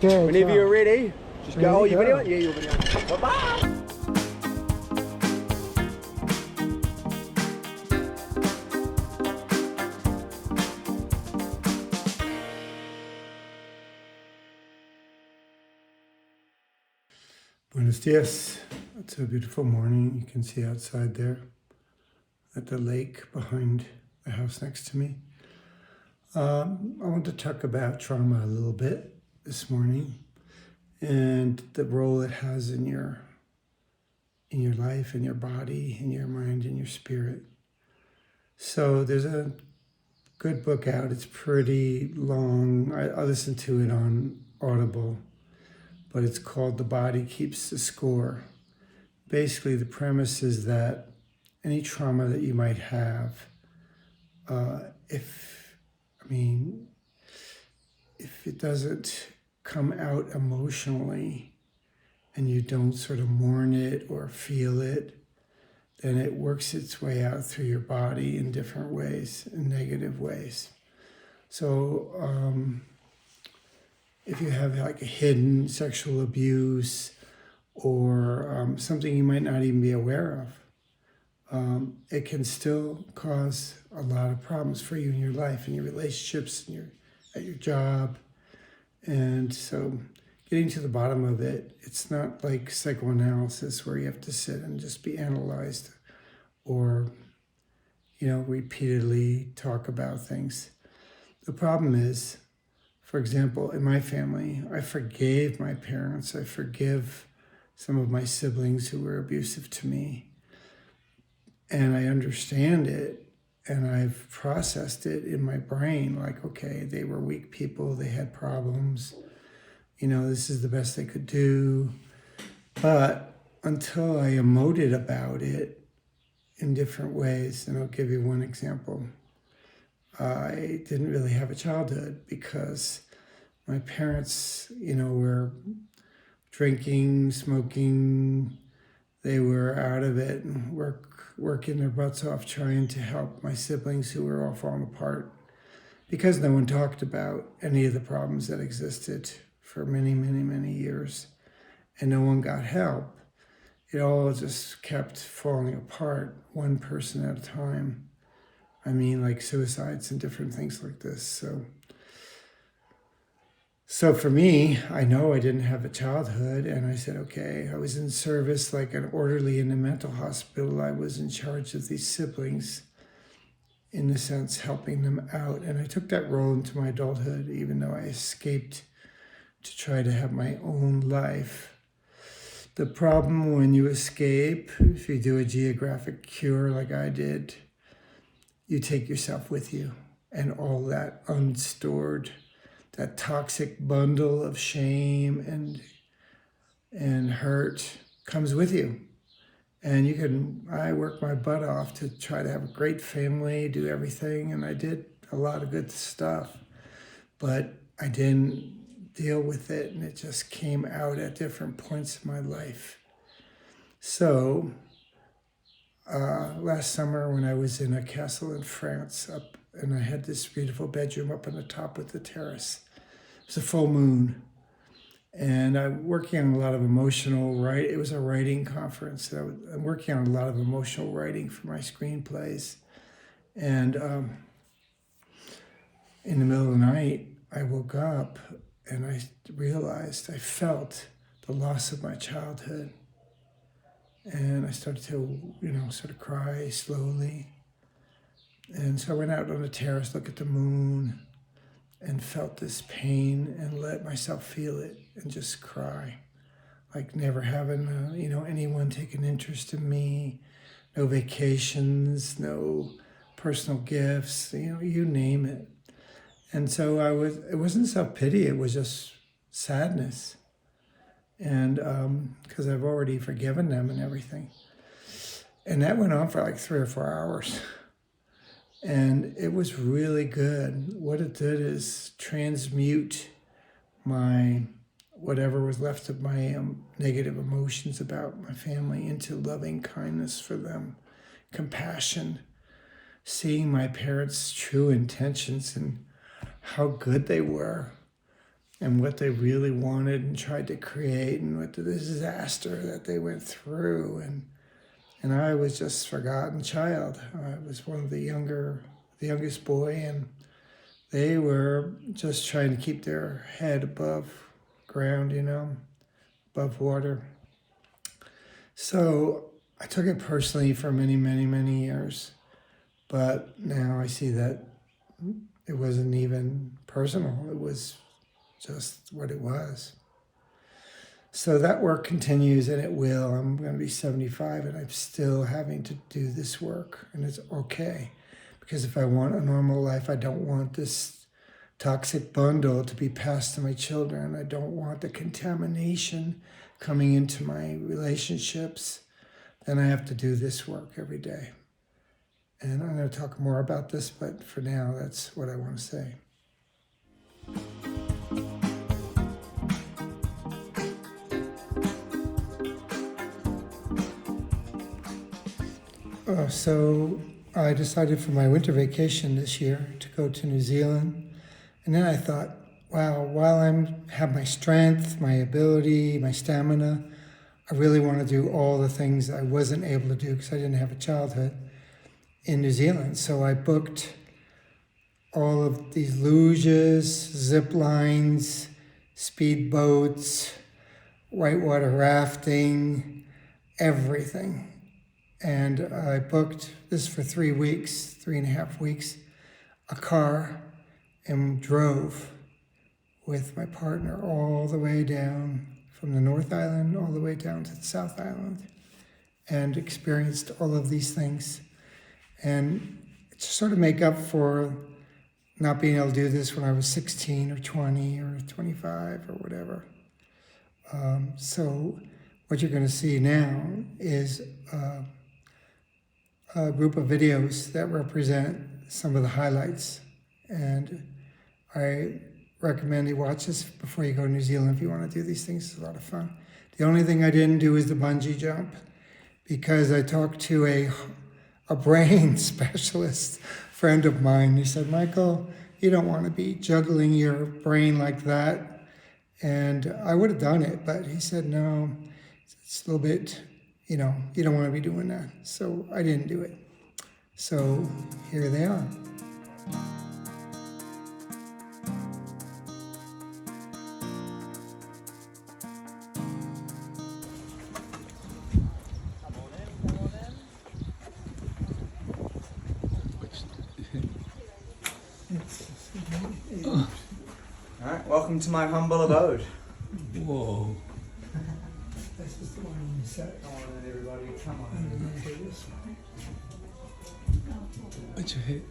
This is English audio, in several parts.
Okay, Whenever you're ready, just go. Oh, you go. video? Yeah, you're video. Bye-bye. Buenos dias. It's a beautiful morning. You can see outside there at the lake behind the house next to me. I want to talk about trauma a little bit this morning and the role it has in your life, in your body, in your mind, in your spirit. So there's a good book out. It's pretty long. I listened to it on Audible, but it's called The Body Keeps the Score. Basically, the premise is that any trauma that you might have, if it doesn't come out emotionally and you don't sort of mourn it or feel it, then it works its way out through your body in different ways, in negative ways. So if you have like a hidden sexual abuse or something you might not even be aware of, it can still cause a lot of problems for you in your life, in your relationships, at your job. And so getting to the bottom of it, it's not like psychoanalysis where you have to sit and just be analyzed or, repeatedly talk about things. The problem is, for example, in my family, I forgave my parents. I forgive some of my siblings who were abusive to me. And I understand it, and I've processed it in my brain, like, okay, they were weak people, they had problems, this is the best they could do. But until I emoted about it in different ways, and I'll give you one example. I didn't really have a childhood because my parents, were drinking, smoking. They were out of it and working their butts off trying to help my siblings who were all falling apart because no one talked about any of the problems that existed for many, many, many years, and no one got help. It all just kept falling apart, one person at a time. Like suicides and different things like this. So for me, I know I didn't have a childhood, and I said, okay, I was in service like an orderly in a mental hospital. I was in charge of these siblings, in a sense, helping them out. And I took that role into my adulthood, even though I escaped to try to have my own life. The problem when you escape, if you do a geographic cure like I did, you take yourself with you, and all that unstored, that toxic bundle of shame and hurt comes with you. And I worked my butt off to try to have a great family, do everything, and I did a lot of good stuff, but I didn't deal with it, and it just came out at different points in my life. So last summer when I was in a castle in France and I had this beautiful bedroom up on the top with the terrace. It was a full moon. And I'm working on a lot of it was a writing conference. So I'm working on a lot of emotional writing for my screenplays. And in the middle of the night, I woke up and I realized I felt the loss of my childhood. And I started to, sort of cry slowly. And so I went out on the terrace, looked at the moon, and felt this pain and let myself feel it and just cry. Like never having, anyone take an interest in me, no vacations, no personal gifts, you name it. And so it wasn't self-pity, it was just sadness. And because I've already forgiven them and everything. And that went on for like 3 or 4 hours. And it was really good. What it did is transmute whatever was left of my negative emotions about my family into loving kindness for them, compassion, seeing my parents' true intentions and how good they were. and what they really wanted and tried to create, and what the disaster that they went through. And I was just forgotten child. I was one of the youngest boy, and they were just trying to keep their head above ground, above water. So I took it personally for many, many, many years. But now I see that it wasn't even personal. It was just what it was. So that work continues, and it will. I'm going to be 75, and I'm still having to do this work, and it's okay. Because if I want a normal life, I don't want this toxic bundle to be passed to my children. I don't want the contamination coming into my relationships. Then I have to do this work every day. And I'm going to talk more about this, but for now, that's what I want to say. So I decided for my winter vacation this year to go to New Zealand. And then I thought, wow, while I have my strength, my ability, my stamina, I really want to do all the things I wasn't able to do because I didn't have a childhood in New Zealand. So I booked all of these luges, zip lines, speedboats, whitewater rafting, everything. And I booked this for 3 weeks, 3.5 weeks, a car, and drove with my partner all the way down from the North Island all the way down to the South Island, and experienced all of these things. And to sort of make up for not being able to do this when I was 16 or 20 or 25 or whatever. So what you're going to see now is a group of videos that represent some of the highlights. And I recommend you watch this before you go to New Zealand if you want to do these things. It's a lot of fun. The only thing I didn't do is the bungee jump, because I talked to a brain specialist friend of mine. He said, Michael, you don't want to be juggling your brain like that. And I would have done it, but he said, no, it's a little bit, you don't want to be doing that. So I didn't do it. So here they are. All right, welcome to my humble abode. Whoa. This is the one you said. Come on in, everybody. Come on. What'd you hit?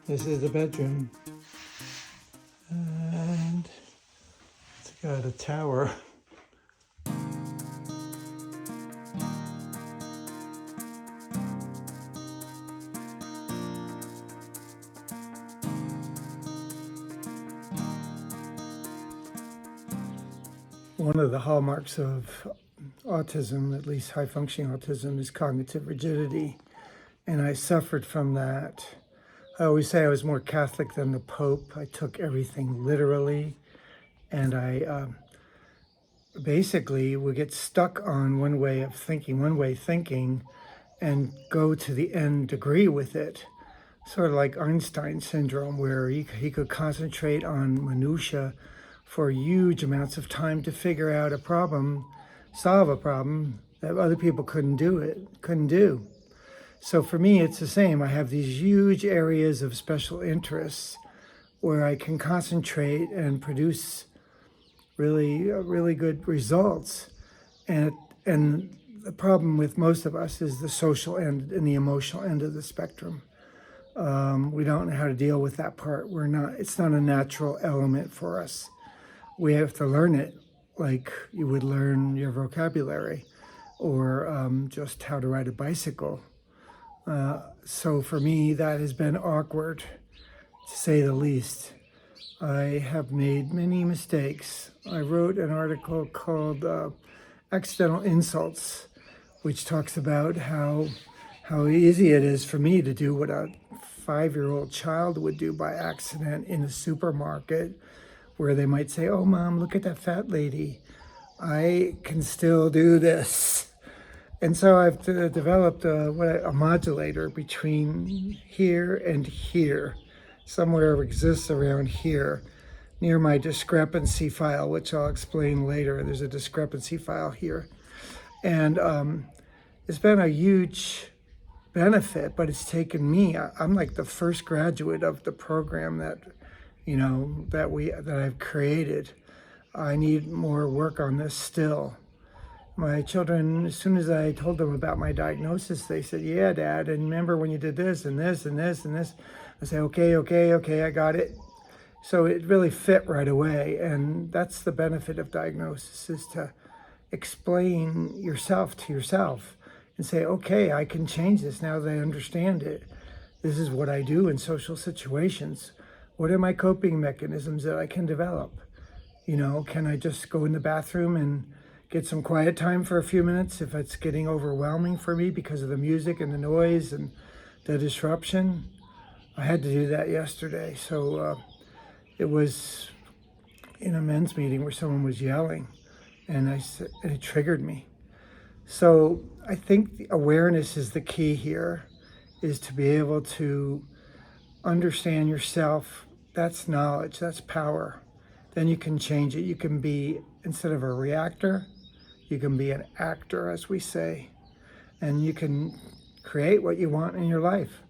This is the bedroom, and it's got a tower. One of the hallmarks of autism, at least high-functioning autism, is cognitive rigidity, and I suffered from that. I always say I was more Catholic than the Pope. I took everything literally, and I basically would get stuck on one way thinking, and go to the nth degree with it. Sort of like Einstein syndrome, where he could concentrate on minutia for huge amounts of time to figure out a problem solve a problem that other people couldn't do. So for me, it's the same. I have these huge areas of special interests where I can concentrate and produce really good results. And the problem with most of us is the social end and the emotional end of the spectrum. We don't know how to deal with that part. It's not a natural element for us. We have to learn it like you would learn your vocabulary or just how to ride a bicycle. So for me, that has been awkward, to say the least. I have made many mistakes. I wrote an article called Accidental Insults, which talks about how easy it is for me to do what a 5-year-old child would do by accident in a supermarket, where they might say, "Oh, Mom, look at that fat lady." I can still do this. And so I've developed a modulator between here and here. Somewhere exists around here, near my discrepancy file, which I'll explain later. There's a discrepancy file here. And it's been a huge benefit, but it's taken me, I'm like the first graduate of the program that I've created. I need more work on this still. My children, as soon as I told them about my diagnosis, they said, "Yeah, Dad, and remember when you did this and this and this and this?" I say, okay, I got it. So it really fit right away. And that's the benefit of diagnosis, is to explain yourself to yourself and say, okay, I can change this now that I understand it. This is what I do in social situations. What are my coping mechanisms that I can develop? Can I just go in the bathroom and get some quiet time for a few minutes if it's getting overwhelming for me because of the music and the noise and the disruption? I had to do that yesterday. So it was in a men's meeting where someone was yelling, and it triggered me. So I think the awareness is the key here, is to be able to understand yourself. That's knowledge, that's power. Then you can change it. You can be, instead of a reactor, you can be an actor, as we say, and you can create what you want in your life,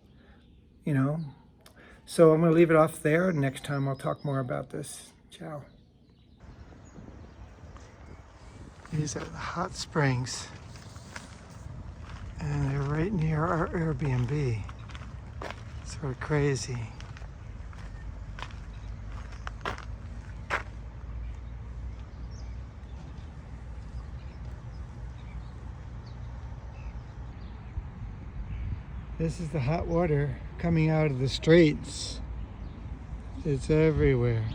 So I'm going to leave it off there, and next time I'll talk more about this. Ciao. These are the hot springs, and they're right near our Airbnb. Sort of crazy. This is the hot water coming out of the straits. It's everywhere.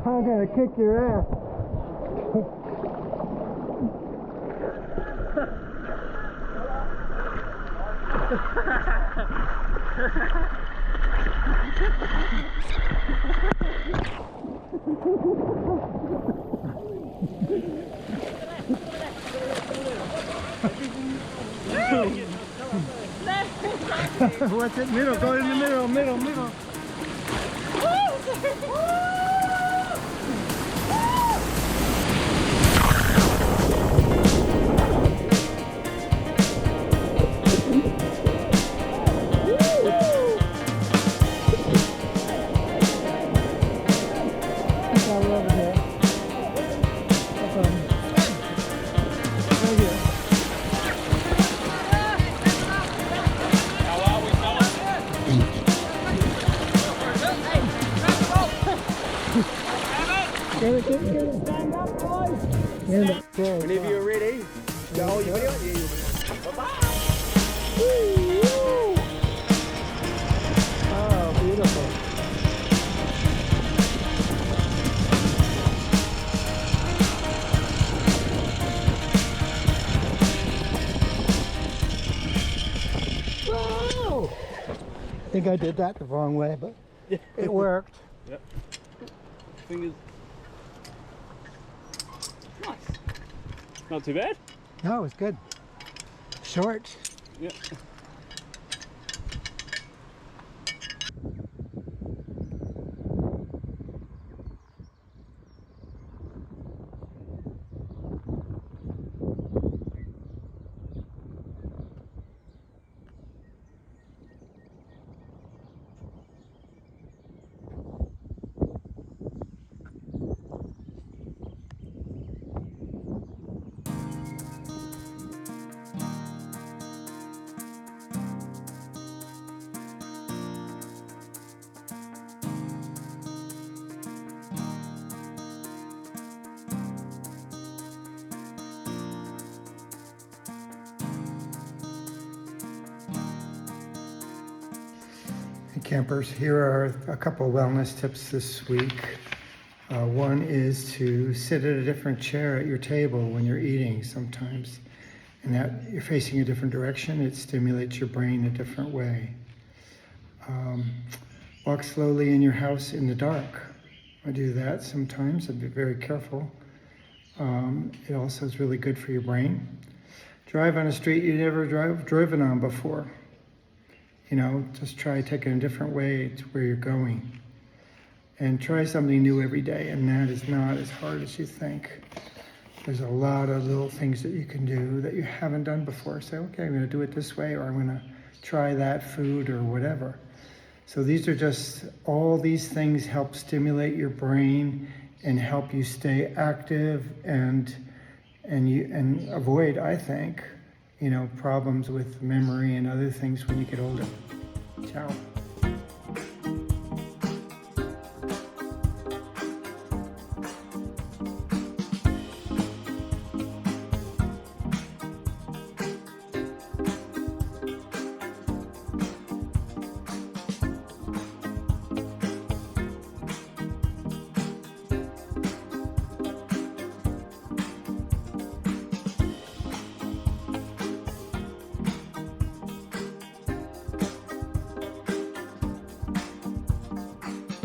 I'm gonna kick your ass. What's it? Middle, go in the middle. Stand up, boys. Whenever you're ready, go. You ready? Yeah. Bye-bye. Oh, beautiful. think I did that the wrong way, but it worked. Yep. Fingers. Nice. Not too bad. No, it was good. Short. Yep. Hey campers, here are a couple of wellness tips this week. One is to sit at a different chair at your table when you're eating sometimes. And that you're facing a different direction, it stimulates your brain a different way. Walk slowly in your house in the dark. I do that sometimes, I'd be very careful. It also is really good for your brain. Drive on a street you never driven on before. You know, just try taking a different way to where you're going. And try something new every day, and that is not as hard as you think. There's a lot of little things that you can do that you haven't done before. Say, okay, I'm gonna do it this way, or I'm gonna try that food or whatever. So these are just, all these things help stimulate your brain and help you stay active and avoid, I think, you know, problems with memory and other things when you get older. Ciao.